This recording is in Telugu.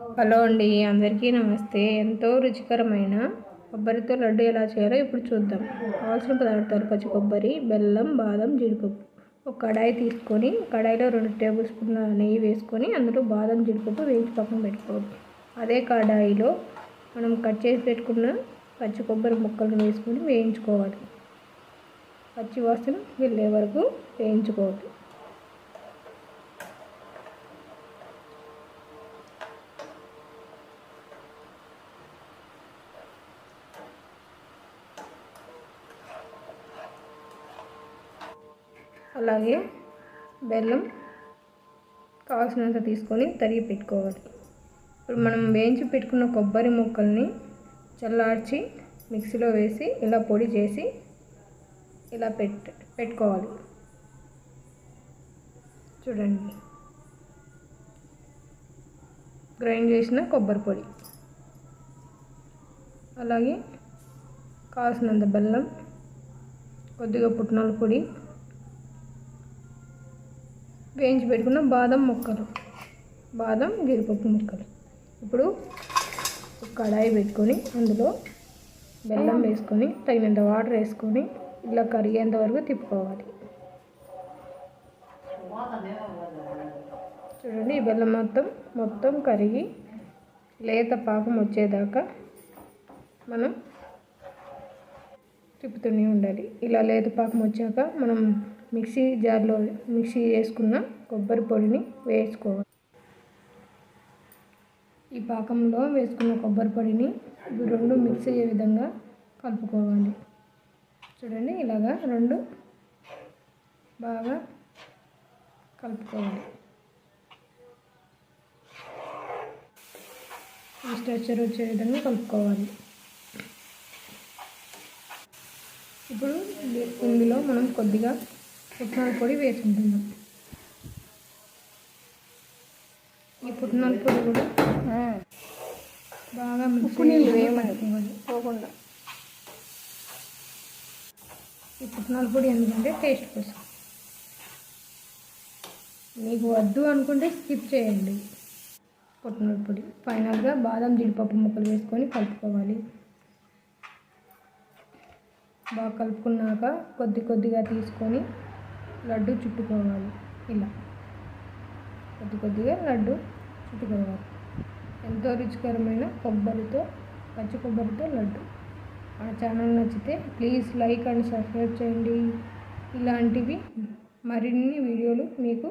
హలో అండి, అందరికీ నమస్తే. ఎంతో రుచికరమైన కొబ్బరితో లడ్డు ఎలా చేయాలో ఇప్పుడు చూద్దాం. కావాల్సిన పదార్థాలు: పచ్చి కొబ్బరి, బెల్లం, బాదం, జీడిపప్పు. ఒక కడాయి తీసుకొని కడాయిలో 2 టేబుల్ స్పూన్ల నెయ్యి వేసుకొని అందులో బాదం, జీడిపప్పు వేయించి పక్కన పెట్టుకోవాలి. అదే కడాయిలో మనం కట్ చేసి పెట్టుకున్న పచ్చి కొబ్బరి ముక్కలను వేసుకొని వేయించుకోవాలి. పచ్చి వాసన వెళ్ళే వరకు వేయించుకోవాలి. అలాగే బెల్లం కావాల్సినంత తీసుకొని తరిగి పెట్టుకోవాలి. ఇప్పుడు మనం వేయించి పెట్టుకున్న కొబ్బరి ముక్కల్ని చల్లార్చి మిక్సీలో వేసి ఇలా పొడి చేసి ఇలా పెట్టుకోవాలి. చూడండి, గ్రైండ్ చేసిన కొబ్బరి పొడి, అలాగే కావాల్సినంత బెల్లం, కొద్దిగా పుట్నాల పొడి, వేయించి పెట్టుకున్న బాదం జీడిపప్పు ముక్కలు. ఇప్పుడు ఒక కడాయి పెట్టుకొని అందులో బెల్లం వేసుకొని తగినంత వాటర్ వేసుకొని ఇలా కరిగేంత వరకు తిప్పుకోవాలి. చూడండి, ఈ బెల్లం మొత్తం కరిగి లేత పాకం వచ్చేదాకా మనం తిప్పుతూనే ఉండాలి. ఇలా లేత పాకం వచ్చాక మనం మిక్సీ జార్లో మిక్సీ చేసుకున్న కొబ్బరి పొడిని వేసుకోవాలి. ఈ పాకంలో వేసుకున్న కొబ్బరి పొడిని ఇవి 2 మిక్స్ అయ్యే విధంగా కలుపుకోవాలి. చూడండి, ఇలాగా 2 బాగా కలుపుకోవాలి. ఈ స్ట్రక్చర్ వచ్చే విధంగా కలుపుకోవాలి. ఇప్పుడు ఇందులో మనం కొద్దిగా పుట్నాల పొడి వేసుకుంటున్నాం. ఈ పుట్నాల పొడి కూడా బాగా వేయమనుకోవాలి. ఈ పుట్నాల పొడి ఎందుకంటే టేస్ట్ కోసం. మీకు వద్దు అనుకుంటే స్కిప్ చేయండి. పుట్నాల పొడి ఫైనల్గా బాదం జీడిపప్పు ముక్కలు వేసుకొని కలుపుకోవాలి. బాగా కలుపుకున్నాక కొద్దిగా తీసుకొని లడ్డు చుట్టుకోవాలి. ఇలా కొద్దిగా లడ్డు చుట్టుకోవాలి. ఎంతో రుచికరమైన పచ్చి కొబ్బరితో లడ్డు. ఆ ఛానల్ నచ్చితే ప్లీజ్ లైక్ అండ్ సబ్స్క్రైబ్ చేయండి. ఇలాంటివి మరిన్ని వీడియోలు మీకు